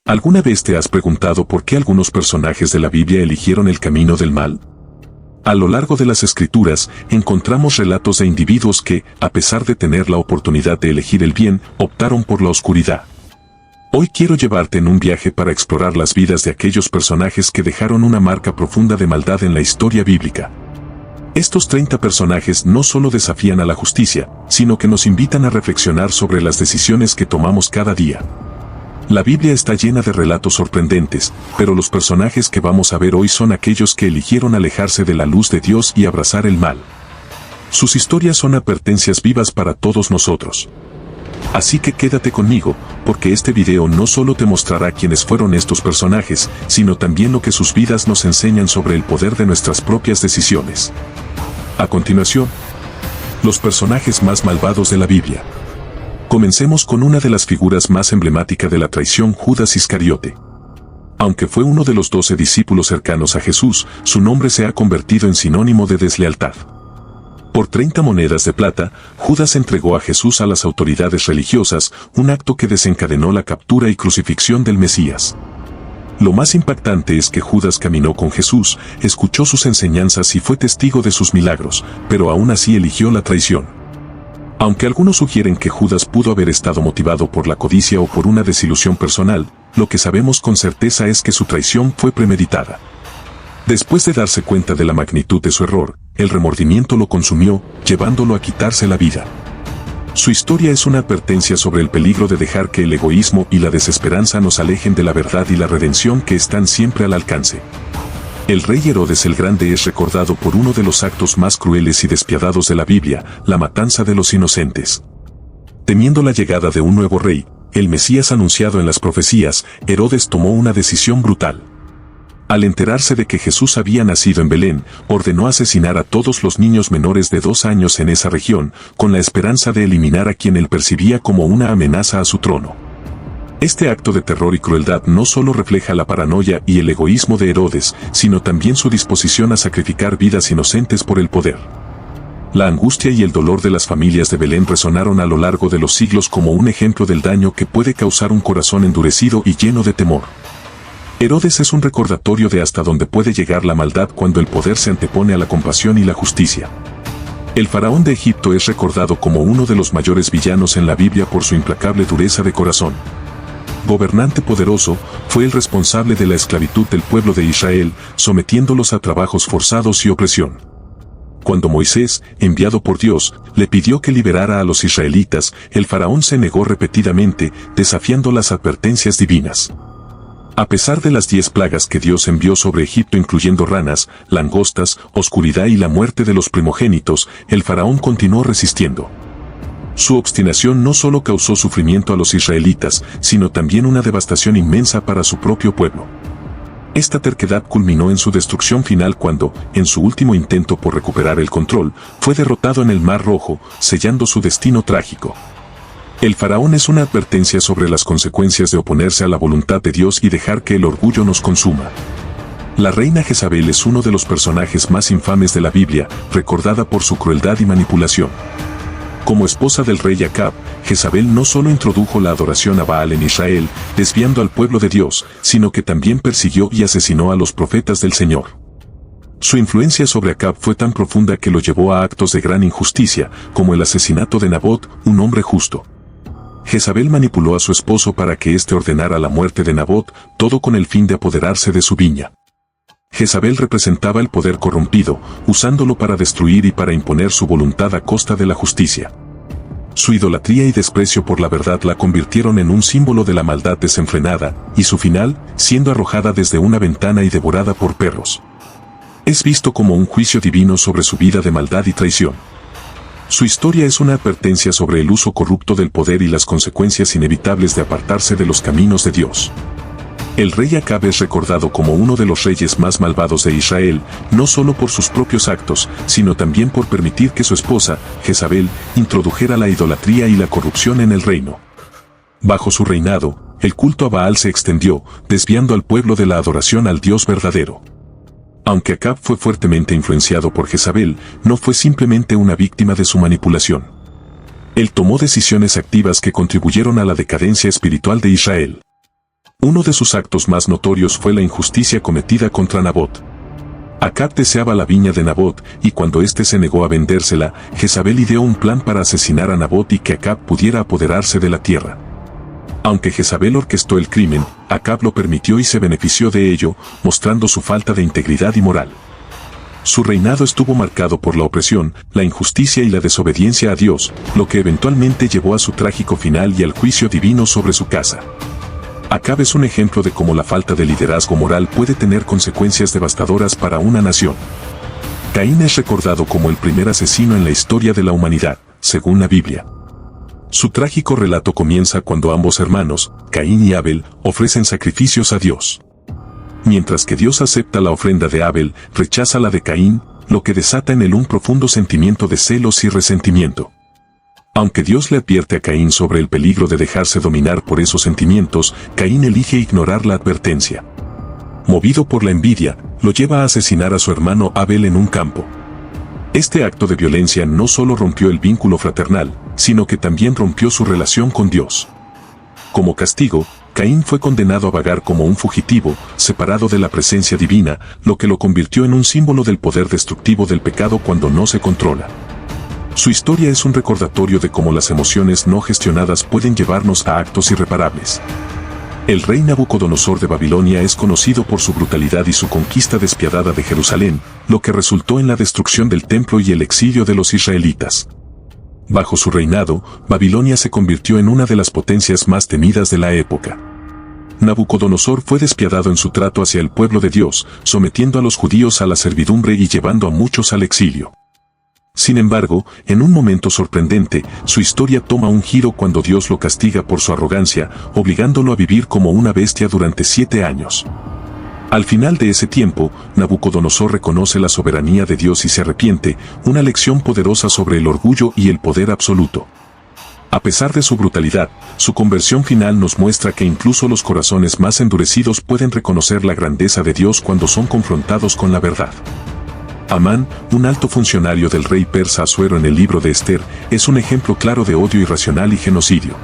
¿Alguna vez te has preguntado por qué algunos personajes de la Biblia eligieron el camino del mal? A lo largo de las Escrituras, encontramos relatos de individuos que, a pesar de tener la oportunidad de elegir el bien, optaron por la oscuridad. Hoy quiero llevarte en un viaje para explorar las vidas de aquellos personajes que dejaron una marca profunda de maldad en la historia bíblica. Estos 30 personajes no solo desafían a la justicia, sino que nos invitan a reflexionar sobre las decisiones que tomamos cada día. La Biblia está llena de relatos sorprendentes, pero los personajes que vamos a ver hoy son aquellos que eligieron alejarse de la luz de Dios y abrazar el mal. Sus historias son advertencias vivas para todos nosotros. Así que quédate conmigo, porque este video no solo te mostrará quiénes fueron estos personajes, sino también lo que sus vidas nos enseñan sobre el poder de nuestras propias decisiones. A continuación, los personajes más malvados de la Biblia. Comencemos con una de las figuras más emblemáticas de la traición, Judas Iscariote. Aunque fue uno de los 12 discípulos cercanos a Jesús, su nombre se ha convertido en sinónimo de deslealtad. Por 30 monedas de plata, Judas entregó a Jesús a las autoridades religiosas, un acto que desencadenó la captura y crucifixión del Mesías. Lo más impactante es que Judas caminó con Jesús, escuchó sus enseñanzas y fue testigo de sus milagros, pero aún así eligió la traición. Aunque algunos sugieren que Judas pudo haber estado motivado por la codicia o por una desilusión personal, lo que sabemos con certeza es que su traición fue premeditada. Después de darse cuenta de la magnitud de su error, el remordimiento lo consumió, llevándolo a quitarse la vida. Su historia es una advertencia sobre el peligro de dejar que el egoísmo y la desesperanza nos alejen de la verdad y la redención que están siempre al alcance. El rey Herodes el Grande es recordado por uno de los actos más crueles y despiadados de la Biblia, la matanza de los inocentes. Temiendo la llegada de un nuevo rey, el Mesías anunciado en las profecías, Herodes tomó una decisión brutal. Al enterarse de que Jesús había nacido en Belén, ordenó asesinar a todos los niños menores de 2 años en esa región, con la esperanza de eliminar a quien él percibía como una amenaza a su trono. Este acto de terror y crueldad no solo refleja la paranoia y el egoísmo de Herodes, sino también su disposición a sacrificar vidas inocentes por el poder. La angustia y el dolor de las familias de Belén resonaron a lo largo de los siglos como un ejemplo del daño que puede causar un corazón endurecido y lleno de temor. Herodes es un recordatorio de hasta dónde puede llegar la maldad cuando el poder se antepone a la compasión y la justicia. El faraón de Egipto es recordado como uno de los mayores villanos en la Biblia por su implacable dureza de corazón. Gobernante poderoso, fue el responsable de la esclavitud del pueblo de Israel, sometiéndolos a trabajos forzados y opresión. Cuando Moisés, enviado por Dios, le pidió que liberara a los israelitas, el faraón se negó repetidamente, desafiando las advertencias divinas. A pesar de las 10 plagas que Dios envió sobre Egipto, incluyendo ranas, langostas, oscuridad y la muerte de los primogénitos, el faraón continuó resistiendo. Su obstinación no solo causó sufrimiento a los israelitas, sino también una devastación inmensa para su propio pueblo. Esta terquedad culminó en su destrucción final cuando, en su último intento por recuperar el control, fue derrotado en el Mar Rojo, sellando su destino trágico. El faraón es una advertencia sobre las consecuencias de oponerse a la voluntad de Dios y dejar que el orgullo nos consuma. La reina Jezabel es uno de los personajes más infames de la Biblia, recordada por su crueldad y manipulación. Como esposa del rey Acab, Jezabel no solo introdujo la adoración a Baal en Israel, desviando al pueblo de Dios, sino que también persiguió y asesinó a los profetas del Señor. Su influencia sobre Acab fue tan profunda que lo llevó a actos de gran injusticia, como el asesinato de Nabot, un hombre justo. Jezabel manipuló a su esposo para que éste ordenara la muerte de Nabot, todo con el fin de apoderarse de su viña. Jezabel representaba el poder corrompido, usándolo para destruir y para imponer su voluntad a costa de la justicia. Su idolatría y desprecio por la verdad la convirtieron en un símbolo de la maldad desenfrenada, y su final, siendo arrojada desde una ventana y devorada por perros. Es visto como un juicio divino sobre su vida de maldad y traición. Su historia es una advertencia sobre el uso corrupto del poder y las consecuencias inevitables de apartarse de los caminos de Dios. El rey Acab es recordado como uno de los reyes más malvados de Israel, no solo por sus propios actos, sino también por permitir que su esposa, Jezabel, introdujera la idolatría y la corrupción en el reino. Bajo su reinado, el culto a Baal se extendió, desviando al pueblo de la adoración al Dios verdadero. Aunque Acab fue fuertemente influenciado por Jezabel, no fue simplemente una víctima de su manipulación. Él tomó decisiones activas que contribuyeron a la decadencia espiritual de Israel. Uno de sus actos más notorios fue la injusticia cometida contra Nabot. Acab deseaba la viña de Nabot, y cuando éste se negó a vendérsela, Jezabel ideó un plan para asesinar a Nabot y que Acab pudiera apoderarse de la tierra. Aunque Jezabel orquestó el crimen, Acab lo permitió y se benefició de ello, mostrando su falta de integridad y moral. Su reinado estuvo marcado por la opresión, la injusticia y la desobediencia a Dios, lo que eventualmente llevó a su trágico final y al juicio divino sobre su casa. Acab es un ejemplo de cómo la falta de liderazgo moral puede tener consecuencias devastadoras para una nación. Caín es recordado como el primer asesino en la historia de la humanidad, según la Biblia. Su trágico relato comienza cuando ambos hermanos, Caín y Abel, ofrecen sacrificios a Dios. Mientras que Dios acepta la ofrenda de Abel, rechaza la de Caín, lo que desata en él un profundo sentimiento de celos y resentimiento. Aunque Dios le advierte a Caín sobre el peligro de dejarse dominar por esos sentimientos, Caín elige ignorar la advertencia. Movido por la envidia, lo lleva a asesinar a su hermano Abel en un campo. Este acto de violencia no solo rompió el vínculo fraternal, sino que también rompió su relación con Dios. Como castigo, Caín fue condenado a vagar como un fugitivo, separado de la presencia divina, lo que lo convirtió en un símbolo del poder destructivo del pecado cuando no se controla. Su historia es un recordatorio de cómo las emociones no gestionadas pueden llevarnos a actos irreparables. El rey Nabucodonosor de Babilonia es conocido por su brutalidad y su conquista despiadada de Jerusalén, lo que resultó en la destrucción del templo y el exilio de los israelitas. Bajo su reinado, Babilonia se convirtió en una de las potencias más temidas de la época. Nabucodonosor fue despiadado en su trato hacia el pueblo de Dios, sometiendo a los judíos a la servidumbre y llevando a muchos al exilio. Sin embargo, en un momento sorprendente, su historia toma un giro cuando Dios lo castiga por su arrogancia, obligándolo a vivir como una bestia durante 7 años. Al final de ese tiempo, Nabucodonosor reconoce la soberanía de Dios y se arrepiente, una lección poderosa sobre el orgullo y el poder absoluto. A pesar de su brutalidad, su conversión final nos muestra que incluso los corazones más endurecidos pueden reconocer la grandeza de Dios cuando son confrontados con la verdad. Amán, un alto funcionario del rey persa Asuero en el libro de Esther, es un ejemplo claro de odio irracional y genocidio.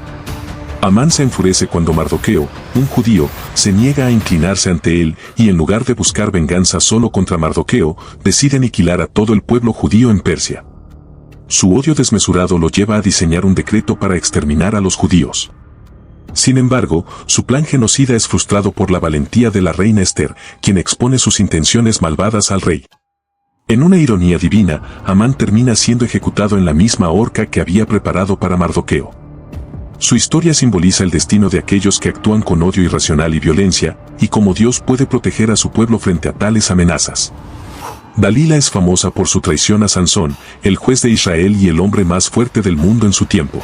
Amán se enfurece cuando Mardoqueo, un judío, se niega a inclinarse ante él y en lugar de buscar venganza solo contra Mardoqueo, decide aniquilar a todo el pueblo judío en Persia. Su odio desmesurado lo lleva a diseñar un decreto para exterminar a los judíos. Sin embargo, su plan genocida es frustrado por la valentía de la reina Esther, quien expone sus intenciones malvadas al rey. En una ironía divina, Amán termina siendo ejecutado en la misma horca que había preparado para Mardoqueo. Su historia simboliza el destino de aquellos que actúan con odio irracional y violencia, y cómo Dios puede proteger a su pueblo frente a tales amenazas. Dalila es famosa por su traición a Sansón, el juez de Israel y el hombre más fuerte del mundo en su tiempo.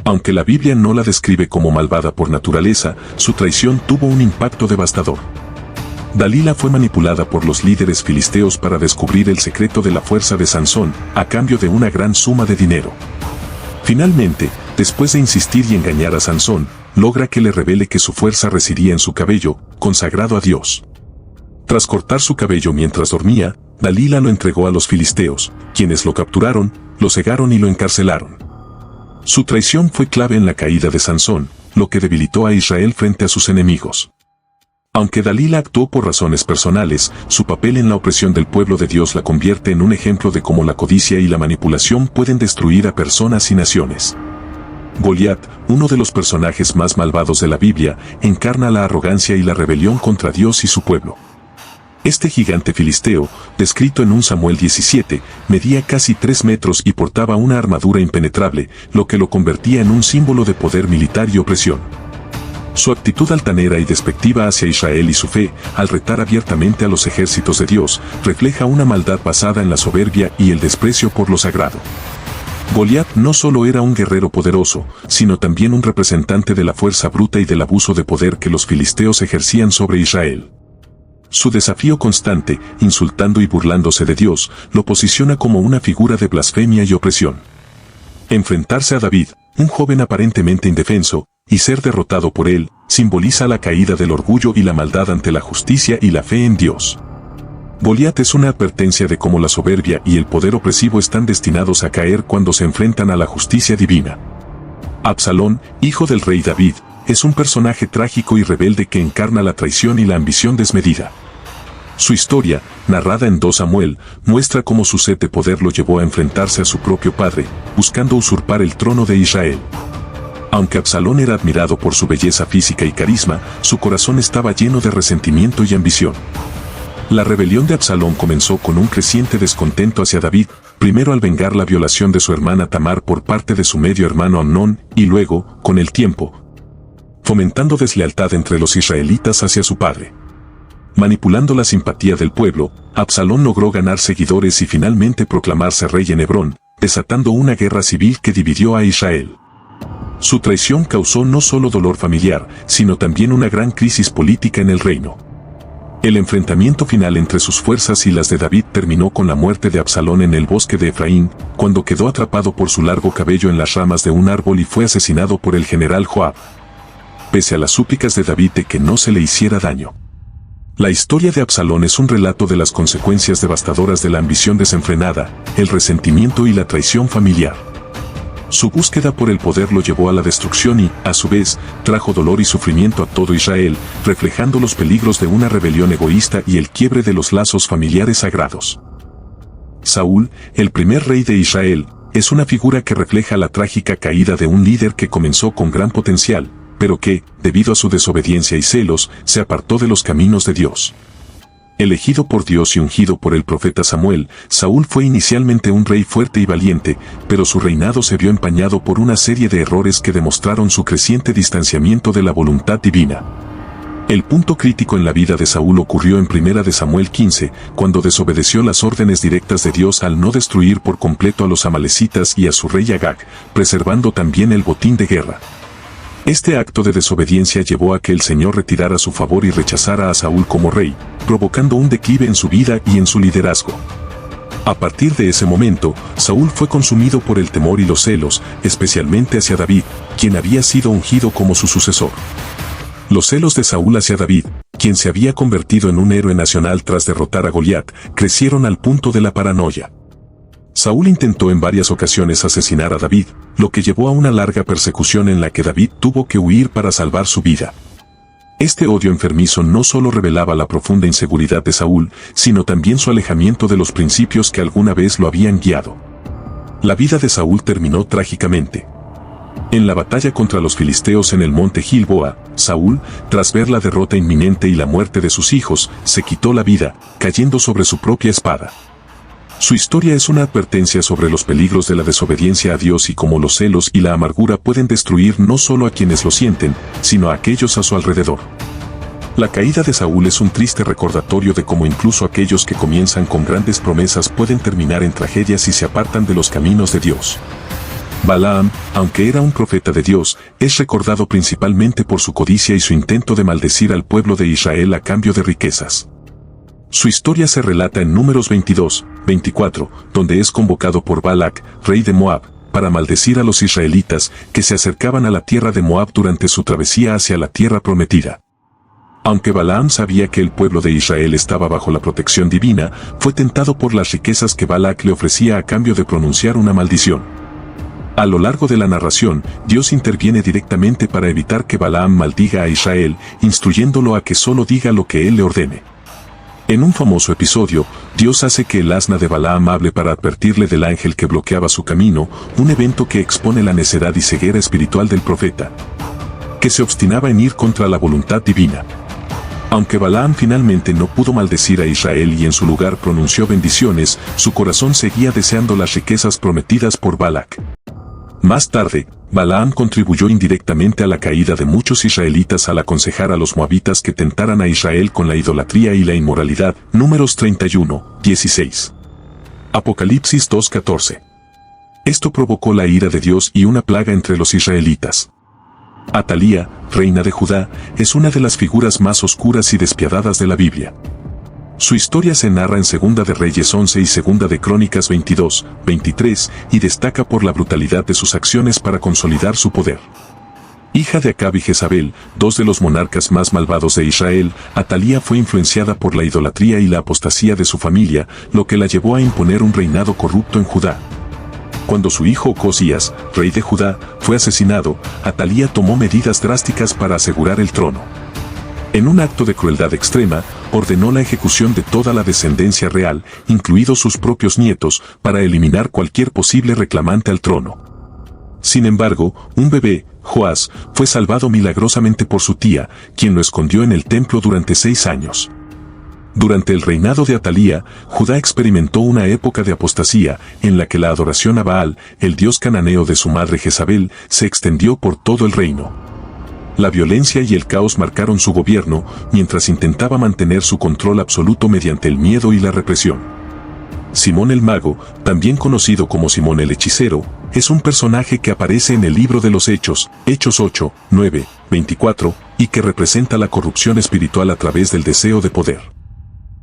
Aunque la Biblia no la describe como malvada por naturaleza, su traición tuvo un impacto devastador. Dalila fue manipulada por los líderes filisteos para descubrir el secreto de la fuerza de Sansón, a cambio de una gran suma de dinero. Finalmente, después de insistir y engañar a Sansón, logra que le revele que su fuerza residía en su cabello, consagrado a Dios. Tras cortar su cabello mientras dormía, Dalila lo entregó a los filisteos, quienes lo capturaron, lo cegaron y lo encarcelaron. Su traición fue clave en la caída de Sansón, lo que debilitó a Israel frente a sus enemigos. Aunque Dalila actuó por razones personales, su papel en la opresión del pueblo de Dios la convierte en un ejemplo de cómo la codicia y la manipulación pueden destruir a personas y naciones. Goliat, uno de los personajes más malvados de la Biblia, encarna la arrogancia y la rebelión contra Dios y su pueblo. Este gigante filisteo, descrito en 1 Samuel 17, medía casi 3 metros y portaba una armadura impenetrable, lo que lo convertía en un símbolo de poder militar y opresión. Su actitud altanera y despectiva hacia Israel y su fe, al retar abiertamente a los ejércitos de Dios, refleja una maldad basada en la soberbia y el desprecio por lo sagrado. Goliat no solo era un guerrero poderoso, sino también un representante de la fuerza bruta y del abuso de poder que los filisteos ejercían sobre Israel. Su desafío constante, insultando y burlándose de Dios, lo posiciona como una figura de blasfemia y opresión. Enfrentarse a David, un joven aparentemente indefenso, y ser derrotado por él, simboliza la caída del orgullo y la maldad ante la justicia y la fe en Dios. Goliat es una advertencia de cómo la soberbia y el poder opresivo están destinados a caer cuando se enfrentan a la justicia divina. Absalón, hijo del rey David, es un personaje trágico y rebelde que encarna la traición y la ambición desmedida. Su historia, narrada en 2 Samuel, muestra cómo su sed de poder lo llevó a enfrentarse a su propio padre, buscando usurpar el trono de Israel. Aunque Absalón era admirado por su belleza física y carisma, su corazón estaba lleno de resentimiento y ambición. La rebelión de Absalón comenzó con un creciente descontento hacia David, primero al vengar la violación de su hermana Tamar por parte de su medio hermano Amnón, y luego, con el tiempo, fomentando deslealtad entre los israelitas hacia su padre. Manipulando la simpatía del pueblo, Absalón logró ganar seguidores y finalmente proclamarse rey en Hebrón, desatando una guerra civil que dividió a Israel. Su traición causó no solo dolor familiar, sino también una gran crisis política en el reino. El enfrentamiento final entre sus fuerzas y las de David terminó con la muerte de Absalón en el bosque de Efraín, cuando quedó atrapado por su largo cabello en las ramas de un árbol y fue asesinado por el general Joab, pese a las súplicas de David de que no se le hiciera daño. La historia de Absalón es un relato de las consecuencias devastadoras de la ambición desenfrenada, el resentimiento y la traición familiar. Su búsqueda por el poder lo llevó a la destrucción y, a su vez, trajo dolor y sufrimiento a todo Israel, reflejando los peligros de una rebelión egoísta y el quiebre de los lazos familiares sagrados. Saúl, el primer rey de Israel, es una figura que refleja la trágica caída de un líder que comenzó con gran potencial, pero que, debido a su desobediencia y celos, se apartó de los caminos de Dios. Elegido por Dios y ungido por el profeta Samuel, Saúl fue inicialmente un rey fuerte y valiente, pero su reinado se vio empañado por una serie de errores que demostraron su creciente distanciamiento de la voluntad divina. El punto crítico en la vida de Saúl ocurrió en 1 Samuel 15, cuando desobedeció las órdenes directas de Dios al no destruir por completo a los amalecitas y a su rey Agag, preservando también el botín de guerra. Este acto de desobediencia llevó a que el Señor retirara su favor y rechazara a Saúl como rey, provocando un declive en su vida y en su liderazgo. A partir de ese momento, Saúl fue consumido por el temor y los celos, especialmente hacia David, quien había sido ungido como su sucesor. Los celos de Saúl hacia David, quien se había convertido en un héroe nacional tras derrotar a Goliat, crecieron al punto de la paranoia. Saúl intentó en varias ocasiones asesinar a David, lo que llevó a una larga persecución en la que David tuvo que huir para salvar su vida. Este odio enfermizo no solo revelaba la profunda inseguridad de Saúl, sino también su alejamiento de los principios que alguna vez lo habían guiado. La vida de Saúl terminó trágicamente. En la batalla contra los filisteos en el monte Gilboa, Saúl, tras ver la derrota inminente y la muerte de sus hijos, se quitó la vida, cayendo sobre su propia espada. Su historia es una advertencia sobre los peligros de la desobediencia a Dios y cómo los celos y la amargura pueden destruir no solo a quienes lo sienten, sino a aquellos a su alrededor. La caída de Saúl es un triste recordatorio de cómo incluso aquellos que comienzan con grandes promesas pueden terminar en tragedias si se apartan de los caminos de Dios. Balaam, aunque era un profeta de Dios, es recordado principalmente por su codicia y su intento de maldecir al pueblo de Israel a cambio de riquezas. Su historia se relata en Números 22-24, donde es convocado por Balac, rey de Moab, para maldecir a los israelitas que se acercaban a la tierra de Moab durante su travesía hacia la tierra prometida. Aunque Balaam sabía que el pueblo de Israel estaba bajo la protección divina, fue tentado por las riquezas que Balac le ofrecía a cambio de pronunciar una maldición. A lo largo de la narración, Dios interviene directamente para evitar que Balaam maldiga a Israel, instruyéndolo a que solo diga lo que él le ordene. En un famoso episodio, Dios hace que el asna de Balaam hable para advertirle del ángel que bloqueaba su camino, un evento que expone la necedad y ceguera espiritual del profeta, que se obstinaba en ir contra la voluntad divina. Aunque Balaam finalmente no pudo maldecir a Israel y en su lugar pronunció bendiciones, su corazón seguía deseando las riquezas prometidas por Balac. Más tarde, Balaam contribuyó indirectamente a la caída de muchos israelitas al aconsejar a los moabitas que tentaran a Israel con la idolatría y la inmoralidad. Números 31-16. Apocalipsis 2:14. Esto provocó la ira de Dios y una plaga entre los israelitas. Atalía, reina de Judá, es una de las figuras más oscuras y despiadadas de la Biblia. Su historia se narra en 2 de Reyes 11 y 2 de Crónicas 22-23 y destaca por la brutalidad de sus acciones para consolidar su poder. Hija de Acab y Jezabel, dos de los monarcas más malvados de Israel, Atalía fue influenciada por la idolatría y la apostasía de su familia, lo que la llevó a imponer un reinado corrupto en Judá. Cuando su hijo Ocosías, rey de Judá, fue asesinado, Atalía tomó medidas drásticas para asegurar el trono. En un acto de crueldad extrema, ordenó la ejecución de toda la descendencia real, incluidos sus propios nietos, para eliminar cualquier posible reclamante al trono. Sin embargo, un bebé, Joás, fue salvado milagrosamente por su tía, quien lo escondió en el templo durante 6 años. Durante el reinado de Atalía, Judá experimentó una época de apostasía, en la que la adoración a Baal, el dios cananeo de su madre Jezabel, se extendió por todo el reino. La violencia y el caos marcaron su gobierno, mientras intentaba mantener su control absoluto mediante el miedo y la represión. Simón el Mago, también conocido como Simón el Hechicero, es un personaje que aparece en el libro de los Hechos, Hechos 8, 9, 24, y que representa la corrupción espiritual a través del deseo de poder.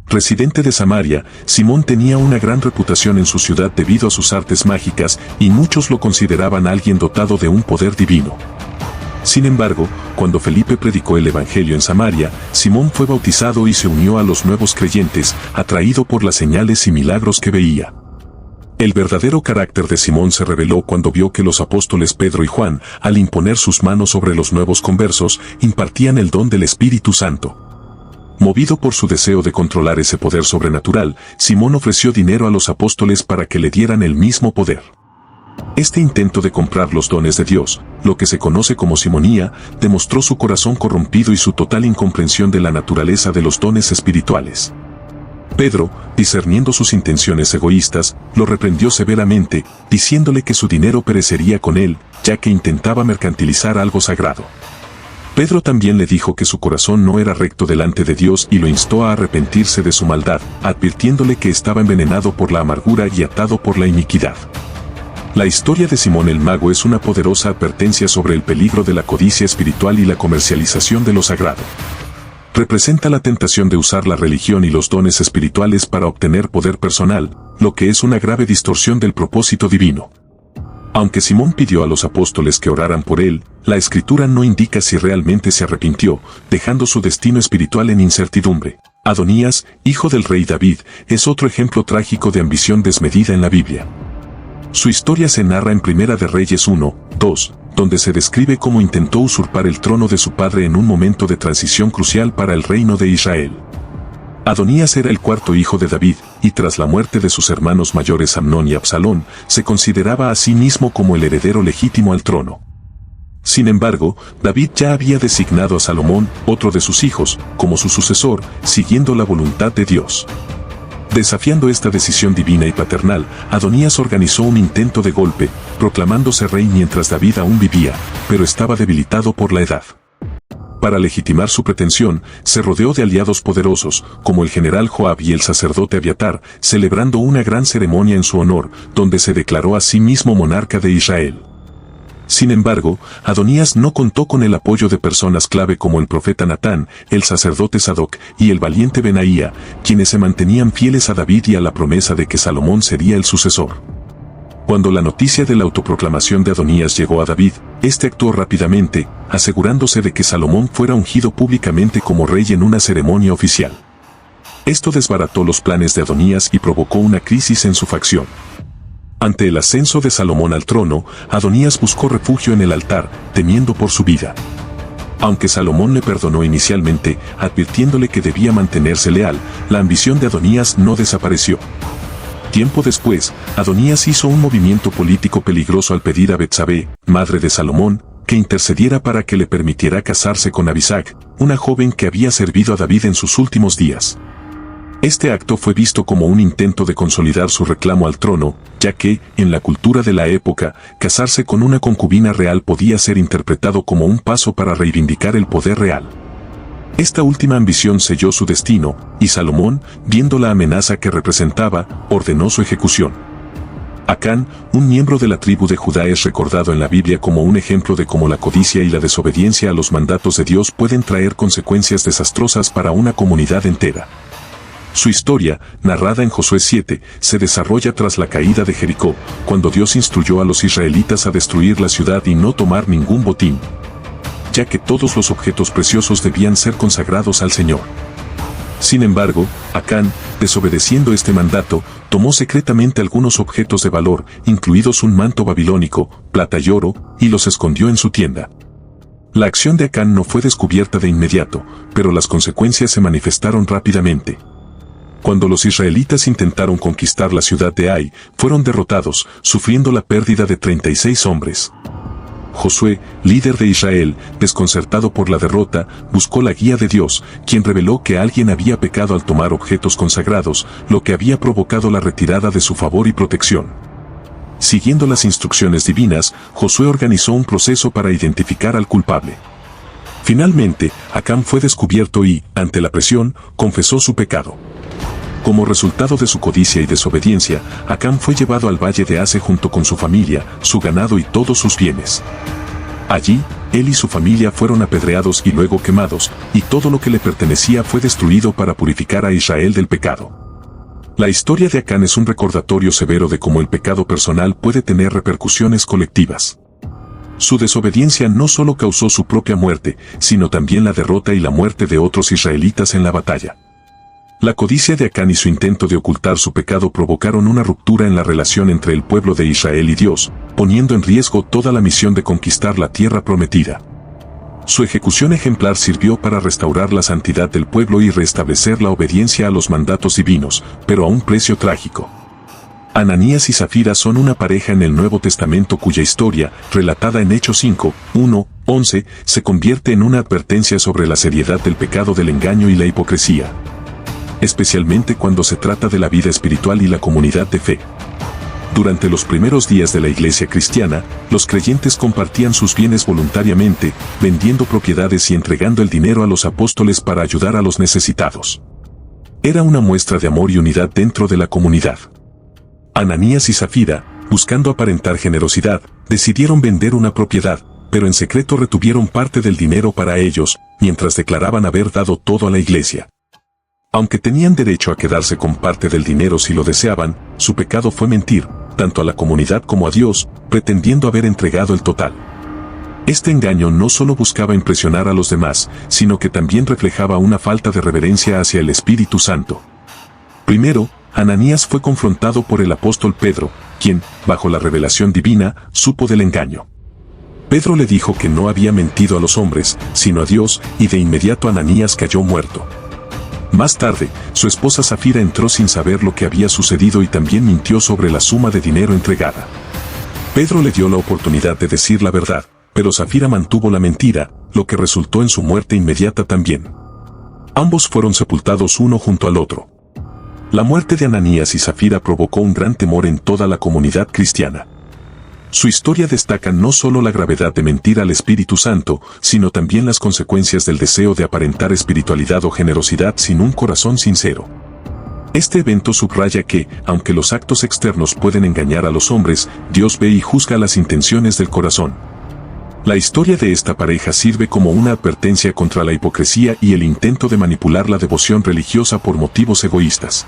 Residente de Samaria, Simón tenía una gran reputación en su ciudad debido a sus artes mágicas y muchos lo consideraban alguien dotado de un poder divino. Sin embargo, cuando Felipe predicó el Evangelio en Samaria, Simón fue bautizado y se unió a los nuevos creyentes, atraído por las señales y milagros que veía. El verdadero carácter de Simón se reveló cuando vio que los apóstoles Pedro y Juan, al imponer sus manos sobre los nuevos conversos, impartían el don del Espíritu Santo. Movido por su deseo de controlar ese poder sobrenatural, Simón ofreció dinero a los apóstoles para que le dieran el mismo poder. Este intento de comprar los dones de Dios, lo que se conoce como simonía, demostró su corazón corrompido y su total incomprensión de la naturaleza de los dones espirituales. Pedro, discerniendo sus intenciones egoístas, lo reprendió severamente, diciéndole que su dinero perecería con él, ya que intentaba mercantilizar algo sagrado. Pedro también le dijo que su corazón no era recto delante de Dios y lo instó a arrepentirse de su maldad, advirtiéndole que estaba envenenado por la amargura y atado por la iniquidad. La historia de Simón el Mago es una poderosa advertencia sobre el peligro de la codicia espiritual y la comercialización de lo sagrado. Representa la tentación de usar la religión y los dones espirituales para obtener poder personal, lo que es una grave distorsión del propósito divino. Aunque Simón pidió a los apóstoles que oraran por él, la Escritura no indica si realmente se arrepintió, dejando su destino espiritual en incertidumbre. Adonías, hijo del rey David, es otro ejemplo trágico de ambición desmedida en la Biblia. Su historia se narra en Primera de Reyes 1, 2, donde se describe cómo intentó usurpar el trono de su padre en un momento de transición crucial para el reino de Israel. Adonías era el cuarto hijo de David, y tras la muerte de sus hermanos mayores Amnón y Absalón, se consideraba a sí mismo como el heredero legítimo al trono. Sin embargo, David ya había designado a Salomón, otro de sus hijos, como su sucesor, siguiendo la voluntad de Dios. Desafiando esta decisión divina y paternal, Adonías organizó un intento de golpe, proclamándose rey mientras David aún vivía, pero estaba debilitado por la edad. Para legitimar su pretensión, se rodeó de aliados poderosos, como el general Joab y el sacerdote Abiatar, celebrando una gran ceremonia en su honor, donde se declaró a sí mismo monarca de Israel. Sin embargo, Adonías no contó con el apoyo de personas clave como el profeta Natán, el sacerdote Sadoc y el valiente Benaía, quienes se mantenían fieles a David y a la promesa de que Salomón sería el sucesor. Cuando la noticia de la autoproclamación de Adonías llegó a David, este actuó rápidamente, asegurándose de que Salomón fuera ungido públicamente como rey en una ceremonia oficial. Esto desbarató los planes de Adonías y provocó una crisis en su facción. Ante el ascenso de Salomón al trono, Adonías buscó refugio en el altar, temiendo por su vida. Aunque Salomón le perdonó inicialmente, advirtiéndole que debía mantenerse leal, la ambición de Adonías no desapareció. Tiempo después, Adonías hizo un movimiento político peligroso al pedir a Betsabé, madre de Salomón, que intercediera para que le permitiera casarse con Abisag, una joven que había servido a David en sus últimos días. Este acto fue visto como un intento de consolidar su reclamo al trono, ya que, en la cultura de la época, casarse con una concubina real podía ser interpretado como un paso para reivindicar el poder real. Esta última ambición selló su destino, y Salomón, viendo la amenaza que representaba, ordenó su ejecución. Acán, un miembro de la tribu de Judá, es recordado en la Biblia como un ejemplo de cómo la codicia y la desobediencia a los mandatos de Dios pueden traer consecuencias desastrosas para una comunidad entera. Su historia, narrada en Josué 7, se desarrolla tras la caída de Jericó, cuando Dios instruyó a los israelitas a destruir la ciudad y no tomar ningún botín, ya que todos los objetos preciosos debían ser consagrados al Señor. Sin embargo, Acán, desobedeciendo este mandato, tomó secretamente algunos objetos de valor, incluidos un manto babilónico, plata y oro, y los escondió en su tienda. La acción de Acán no fue descubierta de inmediato, pero las consecuencias se manifestaron rápidamente. Cuando los israelitas intentaron conquistar la ciudad de Ai, fueron derrotados, sufriendo la pérdida de 36 hombres. Josué, líder de Israel, desconcertado por la derrota, buscó la guía de Dios, quien reveló que alguien había pecado al tomar objetos consagrados, lo que había provocado la retirada de su favor y protección. Siguiendo las instrucciones divinas, Josué organizó un proceso para identificar al culpable. Finalmente, Acán fue descubierto y, ante la presión, confesó su pecado. Como resultado de su codicia y desobediencia, Acán fue llevado al valle de Ase junto con su familia, su ganado y todos sus bienes. Allí, él y su familia fueron apedreados y luego quemados, y todo lo que le pertenecía fue destruido para purificar a Israel del pecado. La historia de Acán es un recordatorio severo de cómo el pecado personal puede tener repercusiones colectivas. Su desobediencia no solo causó su propia muerte, sino también la derrota y la muerte de otros israelitas en la batalla. La codicia de Acán y su intento de ocultar su pecado provocaron una ruptura en la relación entre el pueblo de Israel y Dios, poniendo en riesgo toda la misión de conquistar la tierra prometida. Su ejecución ejemplar sirvió para restaurar la santidad del pueblo y restablecer la obediencia a los mandatos divinos, pero a un precio trágico. Ananías y Zafira son una pareja en el Nuevo Testamento cuya historia, relatada en Hechos 5, 1, 11, se convierte en una advertencia sobre la seriedad del pecado del engaño y la hipocresía, especialmente cuando se trata de la vida espiritual y la comunidad de fe. Durante los primeros días de la iglesia cristiana, los creyentes compartían sus bienes voluntariamente, vendiendo propiedades y entregando el dinero a los apóstoles para ayudar a los necesitados. Era una muestra de amor y unidad dentro de la comunidad. Ananías y Zafira, buscando aparentar generosidad, decidieron vender una propiedad, pero en secreto retuvieron parte del dinero para ellos, mientras declaraban haber dado todo a la iglesia. Aunque tenían derecho a quedarse con parte del dinero si lo deseaban, su pecado fue mentir, tanto a la comunidad como a Dios, pretendiendo haber entregado el total. Este engaño no solo buscaba impresionar a los demás, sino que también reflejaba una falta de reverencia hacia el Espíritu Santo. Primero, Ananías fue confrontado por el apóstol Pedro, quien, bajo la revelación divina, supo del engaño. Pedro le dijo que no había mentido a los hombres, sino a Dios, y de inmediato Ananías cayó muerto. Más tarde, su esposa Zafira entró sin saber lo que había sucedido y también mintió sobre la suma de dinero entregada. Pedro le dio la oportunidad de decir la verdad, pero Zafira mantuvo la mentira, lo que resultó en su muerte inmediata también. Ambos fueron sepultados uno junto al otro. La muerte de Ananías y Zafira provocó un gran temor en toda la comunidad cristiana. Su historia destaca no solo la gravedad de mentir al Espíritu Santo, sino también las consecuencias del deseo de aparentar espiritualidad o generosidad sin un corazón sincero. Este evento subraya que, aunque los actos externos pueden engañar a los hombres, Dios ve y juzga las intenciones del corazón. La historia de esta pareja sirve como una advertencia contra la hipocresía y el intento de manipular la devoción religiosa por motivos egoístas.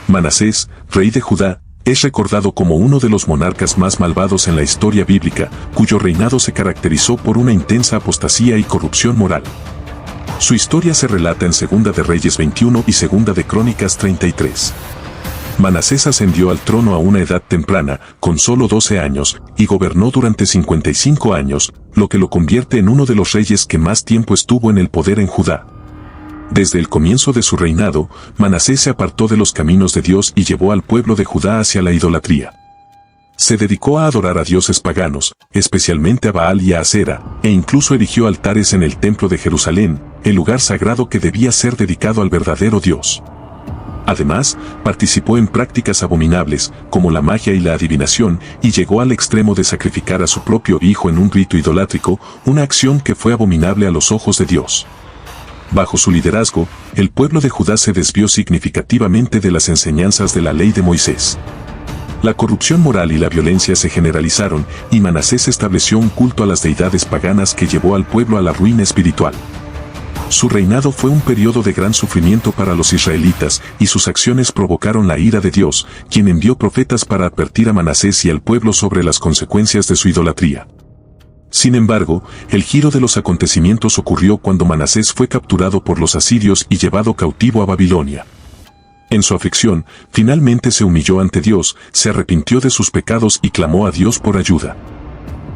Manasés, rey de Judá, es recordado como uno de los monarcas más malvados en la historia bíblica, cuyo reinado se caracterizó por una intensa apostasía y corrupción moral. Su historia se relata en Segunda de Reyes 21 y Segunda de Crónicas 33. Manasés ascendió al trono a una edad temprana, con solo 12 años, y gobernó durante 55 años, lo que lo convierte en uno de los reyes que más tiempo estuvo en el poder en Judá. Desde el comienzo de su reinado, Manasés se apartó de los caminos de Dios y llevó al pueblo de Judá hacia la idolatría. Se dedicó a adorar a dioses paganos, especialmente a Baal y a Asera, e incluso erigió altares en el templo de Jerusalén, el lugar sagrado que debía ser dedicado al verdadero Dios. Además, participó en prácticas abominables, como la magia y la adivinación, y llegó al extremo de sacrificar a su propio hijo en un rito idolátrico, una acción que fue abominable a los ojos de Dios. Bajo su liderazgo, el pueblo de Judá se desvió significativamente de las enseñanzas de la ley de Moisés. La corrupción moral y la violencia se generalizaron, y Manasés estableció un culto a las deidades paganas que llevó al pueblo a la ruina espiritual. Su reinado fue un periodo de gran sufrimiento para los israelitas, y sus acciones provocaron la ira de Dios, quien envió profetas para advertir a Manasés y al pueblo sobre las consecuencias de su idolatría. Sin embargo, el giro de los acontecimientos ocurrió cuando Manasés fue capturado por los asirios y llevado cautivo a Babilonia. En su aflicción, finalmente se humilló ante Dios, se arrepintió de sus pecados y clamó a Dios por ayuda.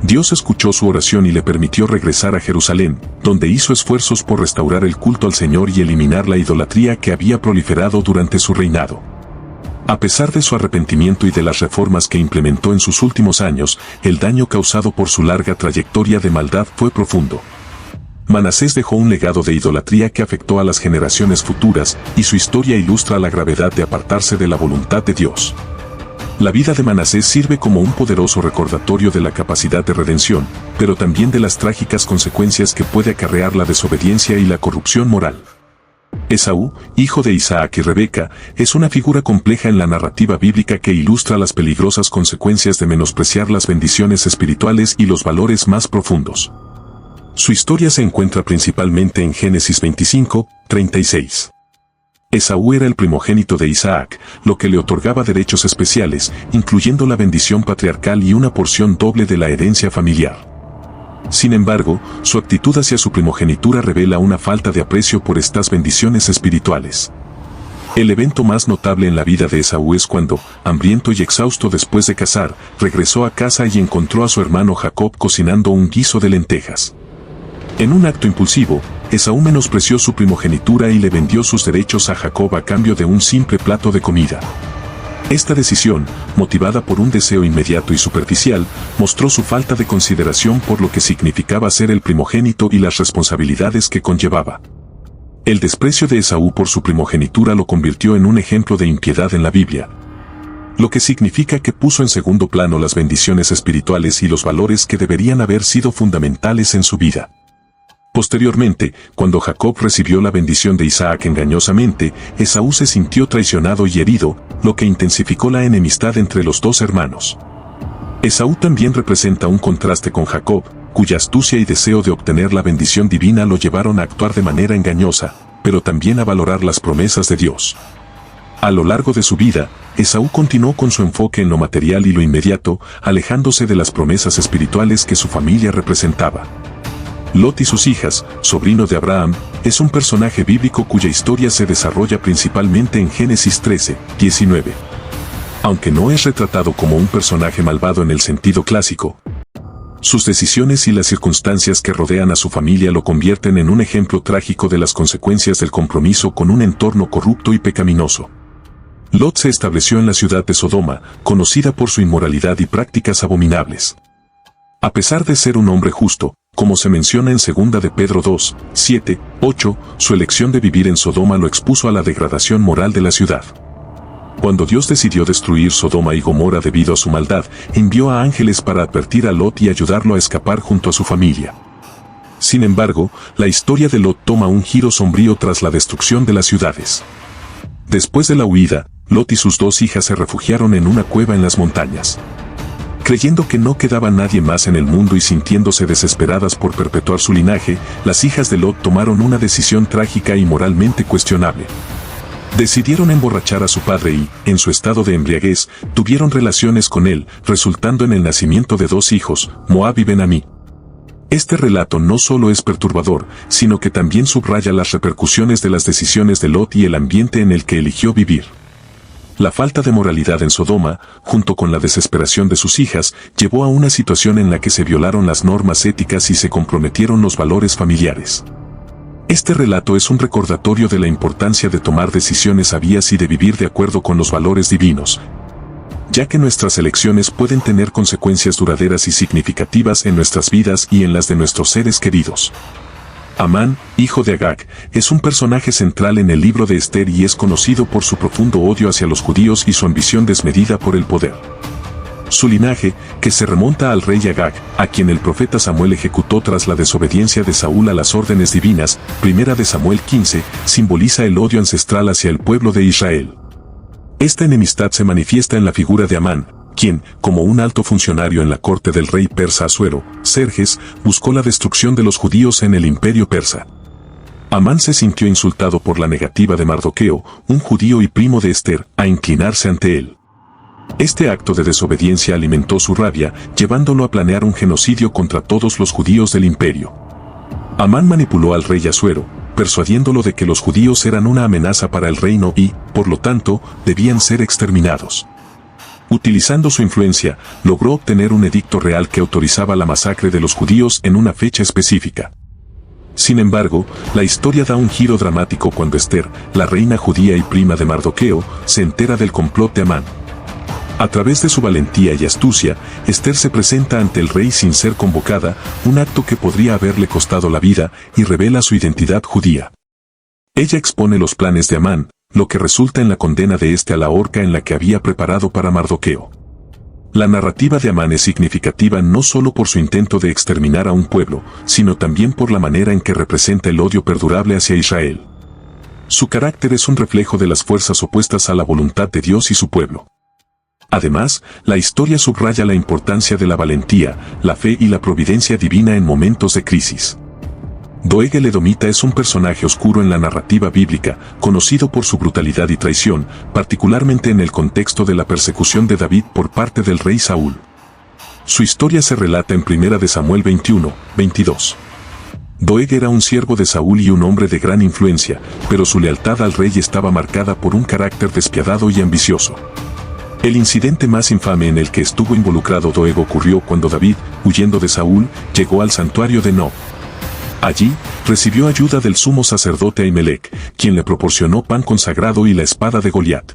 Dios escuchó su oración y le permitió regresar a Jerusalén, donde hizo esfuerzos por restaurar el culto al Señor y eliminar la idolatría que había proliferado durante su reinado. A pesar de su arrepentimiento y de las reformas que implementó en sus últimos años, el daño causado por su larga trayectoria de maldad fue profundo. Manasés dejó un legado de idolatría que afectó a las generaciones futuras, y su historia ilustra la gravedad de apartarse de la voluntad de Dios. La vida de Manasés sirve como un poderoso recordatorio de la capacidad de redención, pero también de las trágicas consecuencias que puede acarrear la desobediencia y la corrupción moral. Esaú, hijo de Isaac y Rebeca, es una figura compleja en la narrativa bíblica que ilustra las peligrosas consecuencias de menospreciar las bendiciones espirituales y los valores más profundos. Su historia se encuentra principalmente en Génesis 25, 36. Esaú era el primogénito de Isaac, lo que le otorgaba derechos especiales, incluyendo la bendición patriarcal y una porción doble de la herencia familiar. Sin embargo, su actitud hacia su primogenitura revela una falta de aprecio por estas bendiciones espirituales. El evento más notable en la vida de Esaú es cuando, hambriento y exhausto después de cazar, regresó a casa y encontró a su hermano Jacob cocinando un guiso de lentejas. En un acto impulsivo, Esaú menospreció su primogenitura y le vendió sus derechos a Jacob a cambio de un simple plato de comida. Esta decisión, motivada por un deseo inmediato y superficial, mostró su falta de consideración por lo que significaba ser el primogénito y las responsabilidades que conllevaba. El desprecio de Esaú por su primogenitura lo convirtió en un ejemplo de impiedad en la Biblia, lo que significa que puso en segundo plano las bendiciones espirituales y los valores que deberían haber sido fundamentales en su vida. Posteriormente, cuando Jacob recibió la bendición de Isaac engañosamente, Esaú se sintió traicionado y herido, lo que intensificó la enemistad entre los dos hermanos. Esaú también representa un contraste con Jacob, cuya astucia y deseo de obtener la bendición divina lo llevaron a actuar de manera engañosa, pero también a valorar las promesas de Dios. A lo largo de su vida, Esaú continuó con su enfoque en lo material y lo inmediato, alejándose de las promesas espirituales que su familia representaba. Lot y sus hijas, sobrino de Abraham, es un personaje bíblico cuya historia se desarrolla principalmente en Génesis 13, 19. Aunque no es retratado como un personaje malvado en el sentido clásico, sus decisiones y las circunstancias que rodean a su familia lo convierten en un ejemplo trágico de las consecuencias del compromiso con un entorno corrupto y pecaminoso. Lot se estableció en la ciudad de Sodoma, conocida por su inmoralidad y prácticas abominables. A pesar de ser un hombre justo, como se menciona en 2 de Pedro 2, 7, 8, su elección de vivir en Sodoma lo expuso a la degradación moral de la ciudad. Cuando Dios decidió destruir Sodoma y Gomorra debido a su maldad, envió a ángeles para advertir a Lot y ayudarlo a escapar junto a su familia. Sin embargo, la historia de Lot toma un giro sombrío tras la destrucción de las ciudades. Después de la huida, Lot y sus dos hijas se refugiaron en una cueva en las montañas. Creyendo que no quedaba nadie más en el mundo y sintiéndose desesperadas por perpetuar su linaje, las hijas de Lot tomaron una decisión trágica y moralmente cuestionable. Decidieron emborrachar a su padre y, en su estado de embriaguez, tuvieron relaciones con él, resultando en el nacimiento de dos hijos, Moab y Ben-Ammi. Este relato no solo es perturbador, sino que también subraya las repercusiones de las decisiones de Lot y el ambiente en el que eligió vivir. La falta de moralidad en Sodoma, junto con la desesperación de sus hijas, llevó a una situación en la que se violaron las normas éticas y se comprometieron los valores familiares. Este relato es un recordatorio de la importancia de tomar decisiones sabias y de vivir de acuerdo con los valores divinos, ya que nuestras elecciones pueden tener consecuencias duraderas y significativas en nuestras vidas y en las de nuestros seres queridos. Amán, hijo de Agag, es un personaje central en el libro de Esther y es conocido por su profundo odio hacia los judíos y su ambición desmedida por el poder. Su linaje, que se remonta al rey Agag, a quien el profeta Samuel ejecutó tras la desobediencia de Saúl a las órdenes divinas, 1 de Samuel 15, simboliza el odio ancestral hacia el pueblo de Israel. Esta enemistad se manifiesta en la figura de Amán, quien, como un alto funcionario en la corte del rey persa Asuero, Xerjes, buscó la destrucción de los judíos en el imperio persa. Amán se sintió insultado por la negativa de Mardoqueo, un judío y primo de Esther, a inclinarse ante él. Este acto de desobediencia alimentó su rabia, llevándolo a planear un genocidio contra todos los judíos del imperio. Amán manipuló al rey Asuero, persuadiéndolo de que los judíos eran una amenaza para el reino y, por lo tanto, debían ser exterminados. Utilizando su influencia, logró obtener un edicto real que autorizaba la masacre de los judíos en una fecha específica. Sin embargo, la historia da un giro dramático cuando Ester, la reina judía y prima de Mardoqueo, se entera del complot de Amán. A través de su valentía y astucia, Ester se presenta ante el rey sin ser convocada, un acto que podría haberle costado la vida, y revela su identidad judía. Ella expone los planes de Amán, lo que resulta en la condena de este a la horca en la que había preparado para Mardoqueo. La narrativa de Amán es significativa no solo por su intento de exterminar a un pueblo, sino también por la manera en que representa el odio perdurable hacia Israel. Su carácter es un reflejo de las fuerzas opuestas a la voluntad de Dios y su pueblo. Además, la historia subraya la importancia de la valentía, la fe y la providencia divina en momentos de crisis. Doeg el Edomita es un personaje oscuro en la narrativa bíblica, conocido por su brutalidad y traición, particularmente en el contexto de la persecución de David por parte del rey Saúl. Su historia se relata en 1 Samuel 21, 22. Doeg era un siervo de Saúl y un hombre de gran influencia, pero su lealtad al rey estaba marcada por un carácter despiadado y ambicioso. El incidente más infame en el que estuvo involucrado Doeg ocurrió cuando David, huyendo de Saúl, llegó al santuario de Nob. Allí, recibió ayuda del sumo sacerdote Ahimelech, quien le proporcionó pan consagrado y la espada de Goliat.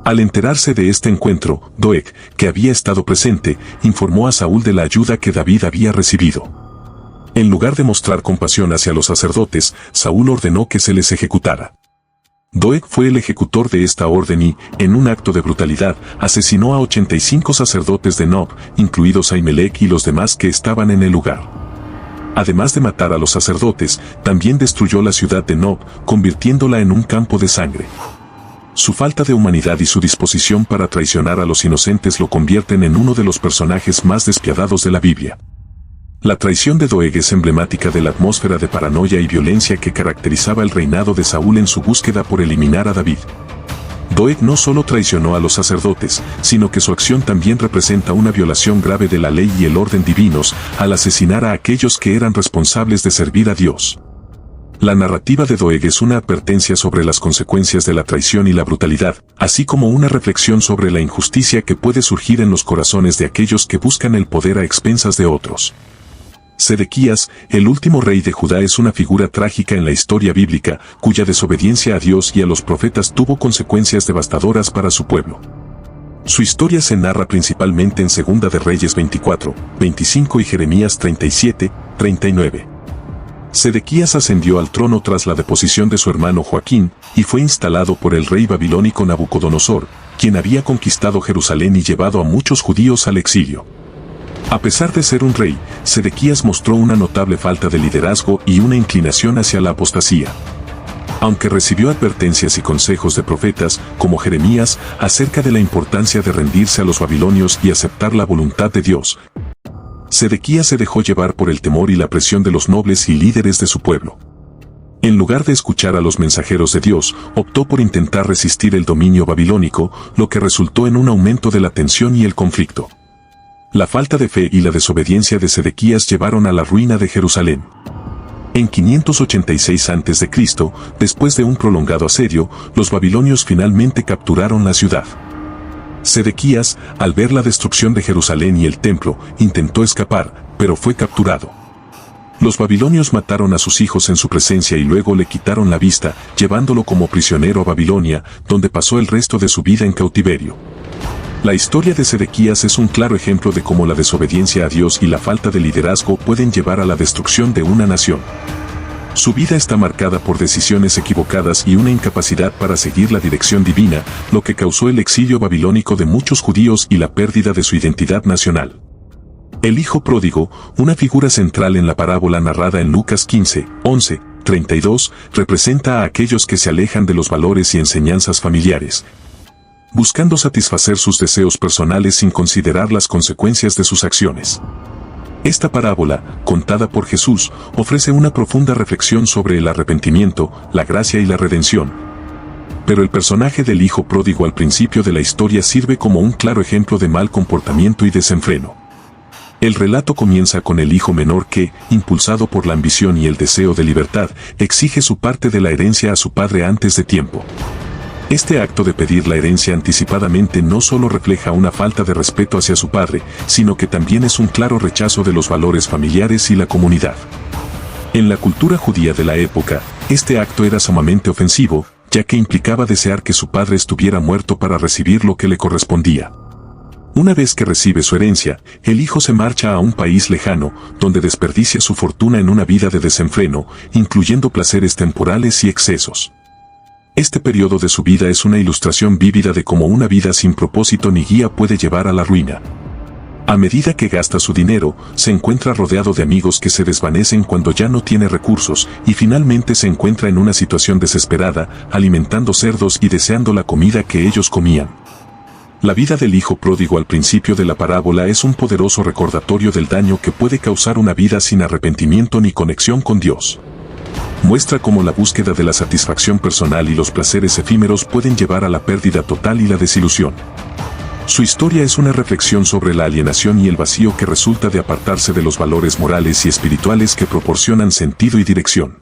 Al enterarse de este encuentro, Doeg, que había estado presente, informó a Saúl de la ayuda que David había recibido. En lugar de mostrar compasión hacia los sacerdotes, Saúl ordenó que se les ejecutara. Doeg fue el ejecutor de esta orden y, en un acto de brutalidad, asesinó a 85 sacerdotes de Nob, incluidos Ahimelech y los demás que estaban en el lugar. Además de matar a los sacerdotes, también destruyó la ciudad de Nob, convirtiéndola en un campo de sangre. Su falta de humanidad y su disposición para traicionar a los inocentes lo convierten en uno de los personajes más despiadados de la Biblia. La traición de Doeg es emblemática de la atmósfera de paranoia y violencia que caracterizaba el reinado de Saúl en su búsqueda por eliminar a David. Doeg no solo traicionó a los sacerdotes, sino que su acción también representa una violación grave de la ley y el orden divinos al asesinar a aquellos que eran responsables de servir a Dios. La narrativa de Doeg es una advertencia sobre las consecuencias de la traición y la brutalidad, así como una reflexión sobre la injusticia que puede surgir en los corazones de aquellos que buscan el poder a expensas de otros. Sedequías, el último rey de Judá, es una figura trágica en la historia bíblica, cuya desobediencia a Dios y a los profetas tuvo consecuencias devastadoras para su pueblo. Su historia se narra principalmente en 2 de Reyes 24, 25 y Jeremías 37, 39. Sedequías ascendió al trono tras la deposición de su hermano Joaquín, y fue instalado por el rey babilónico Nabucodonosor, quien había conquistado Jerusalén y llevado a muchos judíos al exilio. A pesar de ser un rey, Sedequías mostró una notable falta de liderazgo y una inclinación hacia la apostasía. Aunque recibió advertencias y consejos de profetas, como Jeremías, acerca de la importancia de rendirse a los babilonios y aceptar la voluntad de Dios, Sedequías se dejó llevar por el temor y la presión de los nobles y líderes de su pueblo. En lugar de escuchar a los mensajeros de Dios, optó por intentar resistir el dominio babilónico, lo que resultó en un aumento de la tensión y el conflicto. La falta de fe y la desobediencia de Sedequías llevaron a la ruina de Jerusalén. En 586 a.C., después de un prolongado asedio, los babilonios finalmente capturaron la ciudad. Sedequías, al ver la destrucción de Jerusalén y el templo, intentó escapar, pero fue capturado. Los babilonios mataron a sus hijos en su presencia y luego le quitaron la vista, llevándolo como prisionero a Babilonia, donde pasó el resto de su vida en cautiverio. La historia de Sedequías es un claro ejemplo de cómo la desobediencia a Dios y la falta de liderazgo pueden llevar a la destrucción de una nación. Su vida está marcada por decisiones equivocadas y una incapacidad para seguir la dirección divina, lo que causó el exilio babilónico de muchos judíos y la pérdida de su identidad nacional. El hijo pródigo, una figura central en la parábola narrada en Lucas 15, 11, 32, representa a aquellos que se alejan de los valores y enseñanzas familiares, buscando satisfacer sus deseos personales sin considerar las consecuencias de sus acciones. Esta parábola, contada por Jesús, ofrece una profunda reflexión sobre el arrepentimiento, la gracia y la redención. Pero el personaje del hijo pródigo al principio de la historia sirve como un claro ejemplo de mal comportamiento y desenfreno. El relato comienza con el hijo menor que, impulsado por la ambición y el deseo de libertad, exige su parte de la herencia a su padre antes de tiempo. Este acto de pedir la herencia anticipadamente no solo refleja una falta de respeto hacia su padre, sino que también es un claro rechazo de los valores familiares y la comunidad. En la cultura judía de la época, este acto era sumamente ofensivo, ya que implicaba desear que su padre estuviera muerto para recibir lo que le correspondía. Una vez que recibe su herencia, el hijo se marcha a un país lejano, donde desperdicia su fortuna en una vida de desenfreno, incluyendo placeres temporales y excesos. Este periodo de su vida es una ilustración vívida de cómo una vida sin propósito ni guía puede llevar a la ruina. A medida que gasta su dinero, se encuentra rodeado de amigos que se desvanecen cuando ya no tiene recursos, y finalmente se encuentra en una situación desesperada, alimentando cerdos y deseando la comida que ellos comían. La vida del hijo pródigo al principio de la parábola es un poderoso recordatorio del daño que puede causar una vida sin arrepentimiento ni conexión con Dios. Muestra cómo la búsqueda de la satisfacción personal y los placeres efímeros pueden llevar a la pérdida total y la desilusión. Su historia es una reflexión sobre la alienación y el vacío que resulta de apartarse de los valores morales y espirituales que proporcionan sentido y dirección.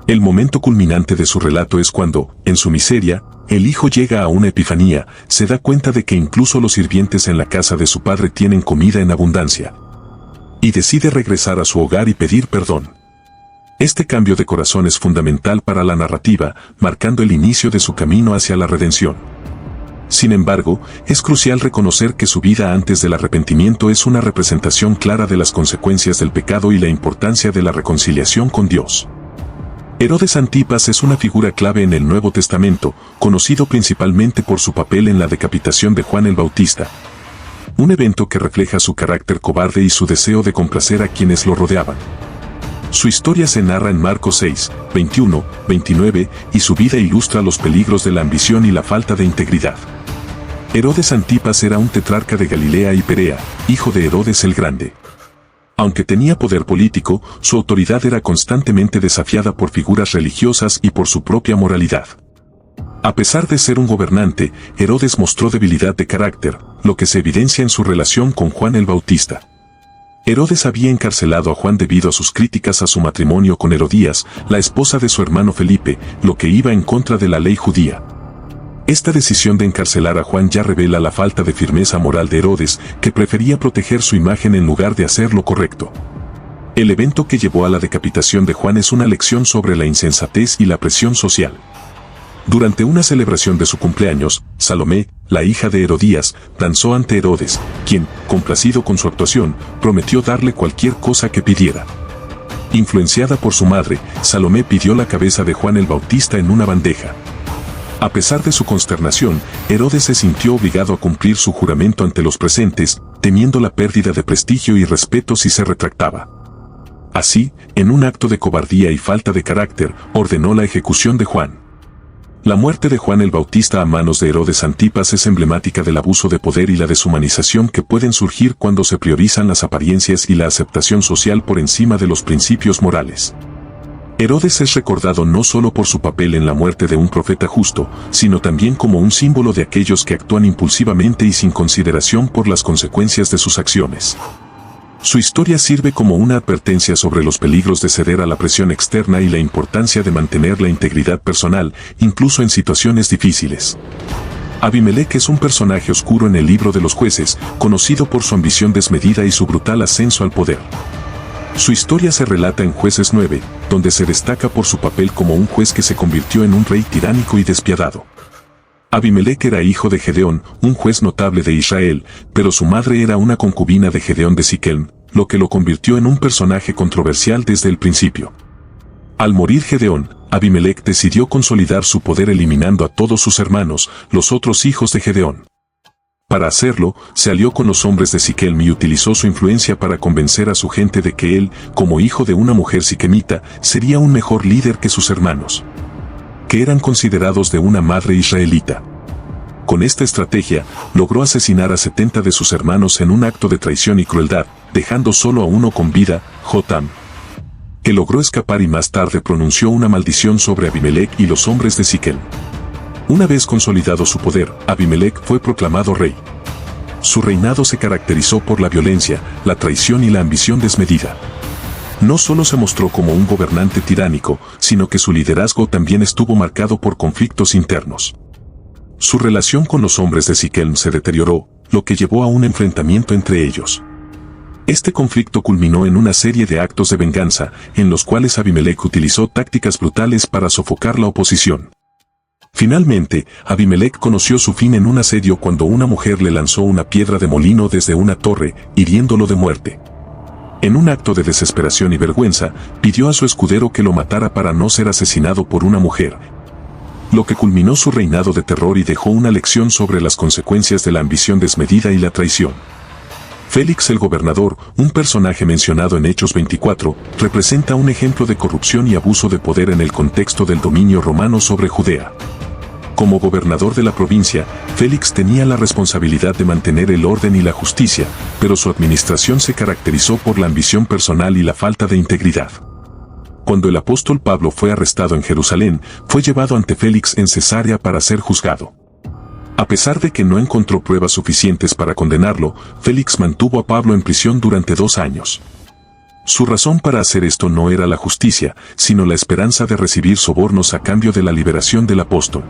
El momento culminante de su relato es cuando, en su miseria, el hijo llega a una epifanía, se da cuenta de que incluso los sirvientes en la casa de su padre tienen comida en abundancia. Y decide regresar a su hogar y pedir perdón. Este cambio de corazón es fundamental para la narrativa, marcando el inicio de su camino hacia la redención. Sin embargo, es crucial reconocer que su vida antes del arrepentimiento es una representación clara de las consecuencias del pecado y la importancia de la reconciliación con Dios. Herodes Antipas es una figura clave en el Nuevo Testamento, conocido principalmente por su papel en la decapitación de Juan el Bautista. Un evento que refleja su carácter cobarde y su deseo de complacer a quienes lo rodeaban. Su historia se narra en Marcos 6, 21, 29, y su vida ilustra los peligros de la ambición y la falta de integridad. Herodes Antipas era un tetrarca de Galilea y Perea, hijo de Herodes el Grande. Aunque tenía poder político, su autoridad era constantemente desafiada por figuras religiosas y por su propia moralidad. A pesar de ser un gobernante, Herodes mostró debilidad de carácter, lo que se evidencia en su relación con Juan el Bautista. Herodes había encarcelado a Juan debido a sus críticas a su matrimonio con Herodías, la esposa de su hermano Felipe, lo que iba en contra de la ley judía. Esta decisión de encarcelar a Juan ya revela la falta de firmeza moral de Herodes, que prefería proteger su imagen en lugar de hacer lo correcto. El evento que llevó a la decapitación de Juan es una lección sobre la insensatez y la presión social. Durante una celebración de su cumpleaños, Salomé, la hija de Herodías, danzó ante Herodes, quien, complacido con su actuación, prometió darle cualquier cosa que pidiera. Influenciada por su madre, Salomé pidió la cabeza de Juan el Bautista en una bandeja. A pesar de su consternación, Herodes se sintió obligado a cumplir su juramento ante los presentes, temiendo la pérdida de prestigio y respeto si se retractaba. Así, en un acto de cobardía y falta de carácter, ordenó la ejecución de Juan. La muerte de Juan el Bautista a manos de Herodes Antipas es emblemática del abuso de poder y la deshumanización que pueden surgir cuando se priorizan las apariencias y la aceptación social por encima de los principios morales. Herodes es recordado no solo por su papel en la muerte de un profeta justo, sino también como un símbolo de aquellos que actúan impulsivamente y sin consideración por las consecuencias de sus acciones. Su historia sirve como una advertencia sobre los peligros de ceder a la presión externa y la importancia de mantener la integridad personal, incluso en situaciones difíciles. Abimelec es un personaje oscuro en el libro de los jueces, conocido por su ambición desmedida y su brutal ascenso al poder. Su historia se relata en Jueces 9, donde se destaca por su papel como un juez que se convirtió en un rey tiránico y despiadado. Abimelec era hijo de Gedeón, un juez notable de Israel, pero su madre era una concubina de Gedeón de Siquem, lo que lo convirtió en un personaje controversial desde el principio. Al morir Gedeón, Abimelec decidió consolidar su poder eliminando a todos sus hermanos, los otros hijos de Gedeón. Para hacerlo, se alió con los hombres de Siquem y utilizó su influencia para convencer a su gente de que él, como hijo de una mujer siquemita, sería un mejor líder que sus hermanos, que eran considerados de una madre israelita. Con esta estrategia, logró asesinar a 70 de sus hermanos en un acto de traición y crueldad, dejando solo a uno con vida, Jotam, que logró escapar y más tarde pronunció una maldición sobre Abimelec y los hombres de Siquem. Una vez consolidado su poder, Abimelec fue proclamado rey. Su reinado se caracterizó por la violencia, la traición y la ambición desmedida. No solo se mostró como un gobernante tiránico, sino que su liderazgo también estuvo marcado por conflictos internos. Su relación con los hombres de Siquem se deterioró, lo que llevó a un enfrentamiento entre ellos. Este conflicto culminó en una serie de actos de venganza, en los cuales Abimelec utilizó tácticas brutales para sofocar la oposición. Finalmente, Abimelec conoció su fin en un asedio cuando una mujer le lanzó una piedra de molino desde una torre, hiriéndolo de muerte. En un acto de desesperación y vergüenza, pidió a su escudero que lo matara para no ser asesinado por una mujer, lo que culminó su reinado de terror y dejó una lección sobre las consecuencias de la ambición desmedida y la traición. Félix el gobernador, un personaje mencionado en Hechos 24, representa un ejemplo de corrupción y abuso de poder en el contexto del dominio romano sobre Judea. Como gobernador de la provincia, Félix tenía la responsabilidad de mantener el orden y la justicia, pero su administración se caracterizó por la ambición personal y la falta de integridad. Cuando el apóstol Pablo fue arrestado en Jerusalén, fue llevado ante Félix en Cesarea para ser juzgado. A pesar de que no encontró pruebas suficientes para condenarlo, Félix mantuvo a Pablo en prisión durante 2 años. Su razón para hacer esto no era la justicia, sino la esperanza de recibir sobornos a cambio de la liberación del apóstol.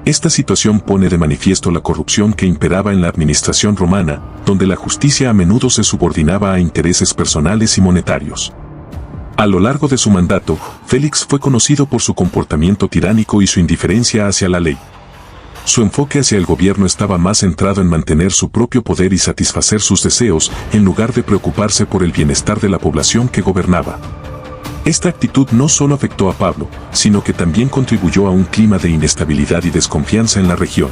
Esta situación pone de manifiesto la corrupción que imperaba en la administración romana, donde la justicia a menudo se subordinaba a intereses personales y monetarios. A lo largo de su mandato, Félix fue conocido por su comportamiento tiránico y su indiferencia hacia la ley. Su enfoque hacia el gobierno estaba más centrado en mantener su propio poder y satisfacer sus deseos, en lugar de preocuparse por el bienestar de la población que gobernaba. Esta actitud no solo afectó a Pablo, sino que también contribuyó a un clima de inestabilidad y desconfianza en la región.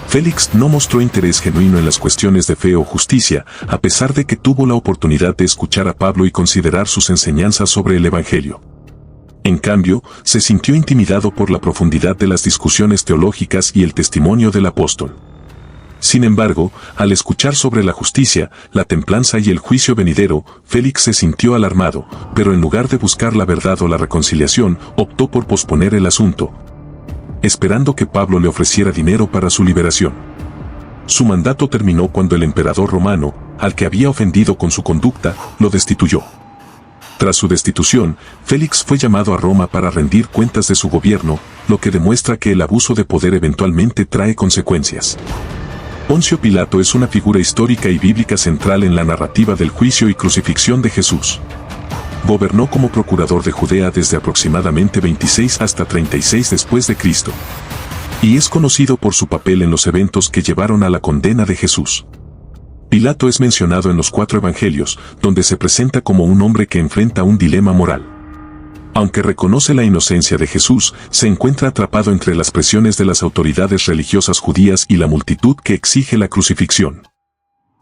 Félix no mostró interés genuino en las cuestiones de fe o justicia, a pesar de que tuvo la oportunidad de escuchar a Pablo y considerar sus enseñanzas sobre el Evangelio. En cambio, se sintió intimidado por la profundidad de las discusiones teológicas y el testimonio del apóstol. Sin embargo, al escuchar sobre la justicia, la templanza y el juicio venidero, Félix se sintió alarmado, pero en lugar de buscar la verdad o la reconciliación, optó por posponer el asunto, esperando que Pablo le ofreciera dinero para su liberación. Su mandato terminó cuando el emperador romano, al que había ofendido con su conducta, lo destituyó. Tras su destitución, Félix fue llamado a Roma para rendir cuentas de su gobierno, lo que demuestra que el abuso de poder eventualmente trae consecuencias. Poncio Pilato es una figura histórica y bíblica central en la narrativa del juicio y crucifixión de Jesús. Gobernó como procurador de Judea desde aproximadamente 26 hasta 36 después de Cristo. Y es conocido por su papel en los eventos que llevaron a la condena de Jesús. Pilato es mencionado en los 4 evangelios, donde se presenta como un hombre que enfrenta un dilema moral. Aunque reconoce la inocencia de Jesús, se encuentra atrapado entre las presiones de las autoridades religiosas judías y la multitud que exige la crucifixión.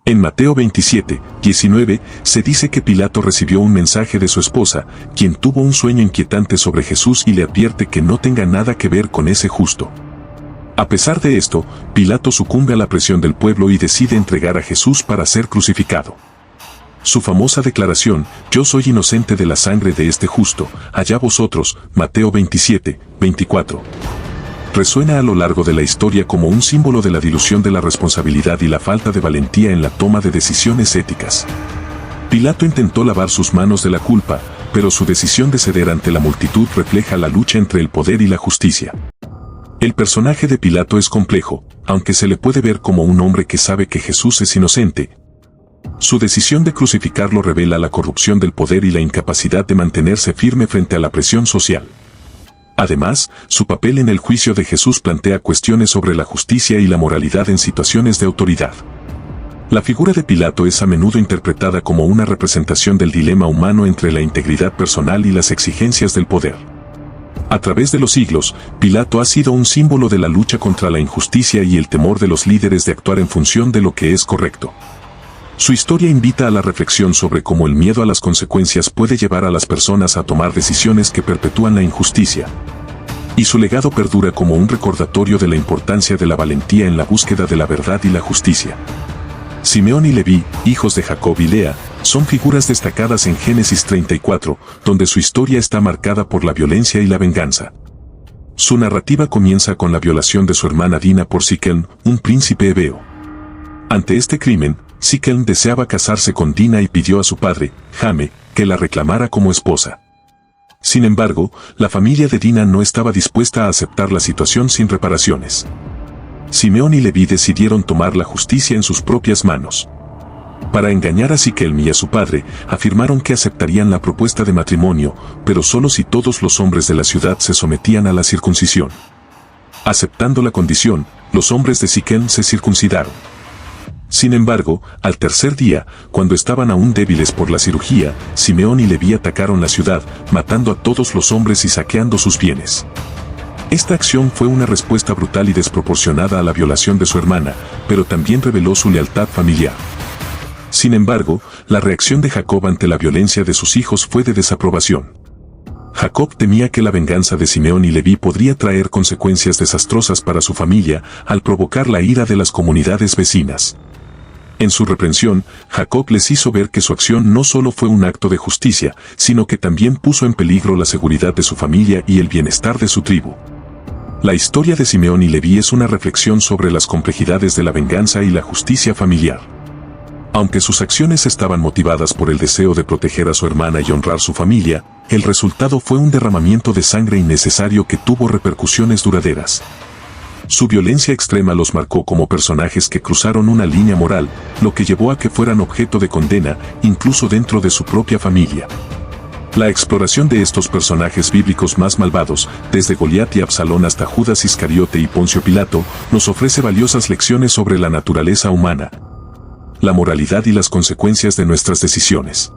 En Mateo 27, 19, se dice que Pilato recibió un mensaje de su esposa, quien tuvo un sueño inquietante sobre Jesús y le advierte que no tenga nada que ver con ese justo. A pesar de esto, Pilato sucumbe a la presión del pueblo y decide entregar a Jesús para ser crucificado. Su famosa declaración, «Yo soy inocente de la sangre de este justo, allá vosotros», Mateo 27, 24. Resuena a lo largo de la historia como un símbolo de la dilución de la responsabilidad y la falta de valentía en la toma de decisiones éticas. Pilato intentó lavar sus manos de la culpa, pero su decisión de ceder ante la multitud refleja la lucha entre el poder y la justicia. El personaje de Pilato es complejo, aunque se le puede ver como un hombre que sabe que Jesús es inocente. Su decisión de crucificarlo revela la corrupción del poder y la incapacidad de mantenerse firme frente a la presión social. Además, su papel en el juicio de Jesús plantea cuestiones sobre la justicia y la moralidad en situaciones de autoridad. La figura de Pilato es a menudo interpretada como una representación del dilema humano entre la integridad personal y las exigencias del poder. A través de los siglos, Pilato ha sido un símbolo de la lucha contra la injusticia y el temor de los líderes de actuar en función de lo que es correcto. Su historia invita a la reflexión sobre cómo el miedo a las consecuencias puede llevar a las personas a tomar decisiones que perpetúan la injusticia. Y su legado perdura como un recordatorio de la importancia de la valentía en la búsqueda de la verdad y la justicia. Simeón y Leví, hijos de Jacob y Lea, son figuras destacadas en Génesis 34, donde su historia está marcada por la violencia y la venganza. Su narrativa comienza con la violación de su hermana Dina por Siquem, un príncipe hebeo. Ante este crimen, Siquem deseaba casarse con Dina y pidió a su padre, Jame, que la reclamara como esposa. Sin embargo, la familia de Dina no estaba dispuesta a aceptar la situación sin reparaciones. Simeón y Leví decidieron tomar la justicia en sus propias manos. Para engañar a Siquem y a su padre, afirmaron que aceptarían la propuesta de matrimonio, pero solo si todos los hombres de la ciudad se sometían a la circuncisión. Aceptando la condición, los hombres de Siquem se circuncidaron. Sin embargo, al tercer día, cuando estaban aún débiles por la cirugía, Simeón y Leví atacaron la ciudad, matando a todos los hombres y saqueando sus bienes. Esta acción fue una respuesta brutal y desproporcionada a la violación de su hermana, pero también reveló su lealtad familiar. Sin embargo, la reacción de Jacob ante la violencia de sus hijos fue de desaprobación. Jacob temía que la venganza de Simeón y Leví podría traer consecuencias desastrosas para su familia al provocar la ira de las comunidades vecinas. En su reprensión, Jacob les hizo ver que su acción no solo fue un acto de justicia, sino que también puso en peligro la seguridad de su familia y el bienestar de su tribu. La historia de Simeón y Leví es una reflexión sobre las complejidades de la venganza y la justicia familiar. Aunque sus acciones estaban motivadas por el deseo de proteger a su hermana y honrar su familia, el resultado fue un derramamiento de sangre innecesario que tuvo repercusiones duraderas. Su violencia extrema los marcó como personajes que cruzaron una línea moral, lo que llevó a que fueran objeto de condena, incluso dentro de su propia familia. La exploración de estos personajes bíblicos más malvados, desde Goliat y Absalón hasta Judas Iscariote y Poncio Pilato, nos ofrece valiosas lecciones sobre la naturaleza humana, la moralidad y las consecuencias de nuestras decisiones.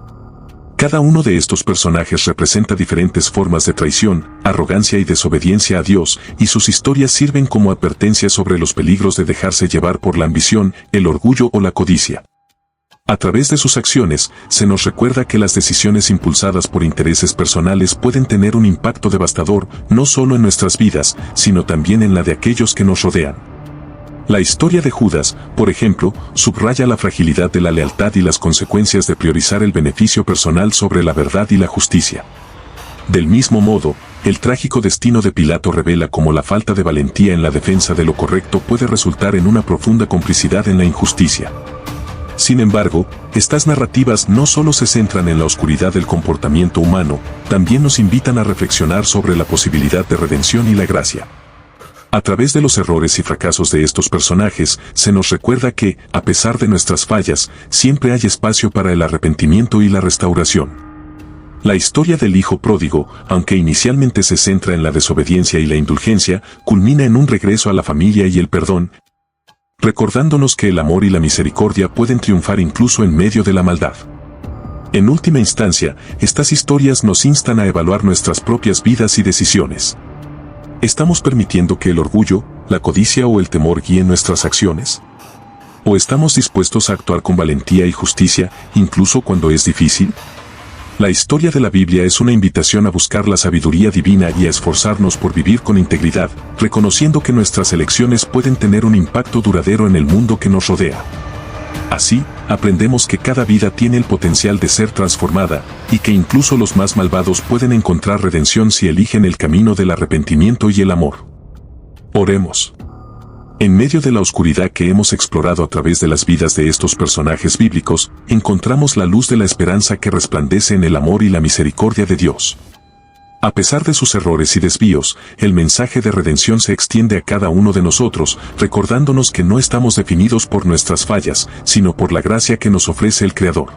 Cada uno de estos personajes representa diferentes formas de traición, arrogancia y desobediencia a Dios, y sus historias sirven como advertencia sobre los peligros de dejarse llevar por la ambición, el orgullo o la codicia. A través de sus acciones, se nos recuerda que las decisiones impulsadas por intereses personales pueden tener un impacto devastador, no solo en nuestras vidas, sino también en la de aquellos que nos rodean. La historia de Judas, por ejemplo, subraya la fragilidad de la lealtad y las consecuencias de priorizar el beneficio personal sobre la verdad y la justicia. Del mismo modo, el trágico destino de Pilato revela cómo la falta de valentía en la defensa de lo correcto puede resultar en una profunda complicidad en la injusticia. Sin embargo, estas narrativas no solo se centran en la oscuridad del comportamiento humano, también nos invitan a reflexionar sobre la posibilidad de redención y la gracia. A través de los errores y fracasos de estos personajes, se nos recuerda que, a pesar de nuestras fallas, siempre hay espacio para el arrepentimiento y la restauración. La historia del hijo pródigo, aunque inicialmente se centra en la desobediencia y la indulgencia, culmina en un regreso a la familia y el perdón, recordándonos que el amor y la misericordia pueden triunfar incluso en medio de la maldad. En última instancia, estas historias nos instan a evaluar nuestras propias vidas y decisiones. ¿Estamos permitiendo que el orgullo, la codicia o el temor guíen nuestras acciones? ¿O estamos dispuestos a actuar con valentía y justicia, incluso cuando es difícil? La historia de la Biblia es una invitación a buscar la sabiduría divina y a esforzarnos por vivir con integridad, reconociendo que nuestras elecciones pueden tener un impacto duradero en el mundo que nos rodea. Así, aprendemos que cada vida tiene el potencial de ser transformada, y que incluso los más malvados pueden encontrar redención si eligen el camino del arrepentimiento y el amor. Oremos. En medio de la oscuridad que hemos explorado a través de las vidas de estos personajes bíblicos, encontramos la luz de la esperanza que resplandece en el amor y la misericordia de Dios. A pesar de sus errores y desvíos, el mensaje de redención se extiende a cada uno de nosotros, recordándonos que no estamos definidos por nuestras fallas, sino por la gracia que nos ofrece el Creador.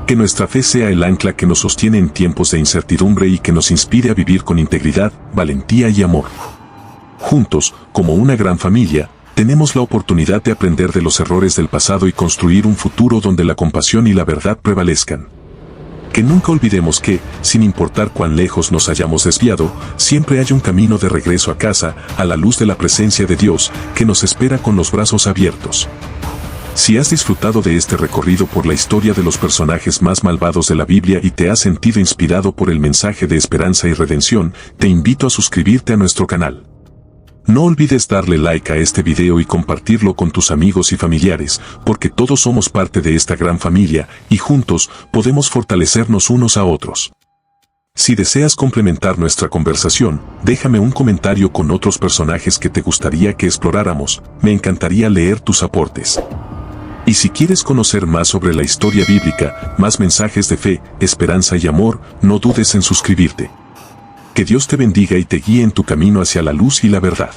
Que nuestra fe sea el ancla que nos sostiene en tiempos de incertidumbre y que nos inspire a vivir con integridad, valentía y amor. Juntos, como una gran familia, tenemos la oportunidad de aprender de los errores del pasado y construir un futuro donde la compasión y la verdad prevalezcan. Que nunca olvidemos que, sin importar cuán lejos nos hayamos desviado, siempre hay un camino de regreso a casa, a la luz de la presencia de Dios, que nos espera con los brazos abiertos. Si has disfrutado de este recorrido por la historia de los personajes más malvados de la Biblia y te has sentido inspirado por el mensaje de esperanza y redención, te invito a suscribirte a nuestro canal. No olvides darle like a este video y compartirlo con tus amigos y familiares, porque todos somos parte de esta gran familia y juntos podemos fortalecernos unos a otros. Si deseas complementar nuestra conversación, déjame un comentario con otros personajes que te gustaría que exploráramos, me encantaría leer tus aportes. Y si quieres conocer más sobre la historia bíblica, más mensajes de fe, esperanza y amor, no dudes en suscribirte. Que Dios te bendiga y te guíe en tu camino hacia la luz y la verdad.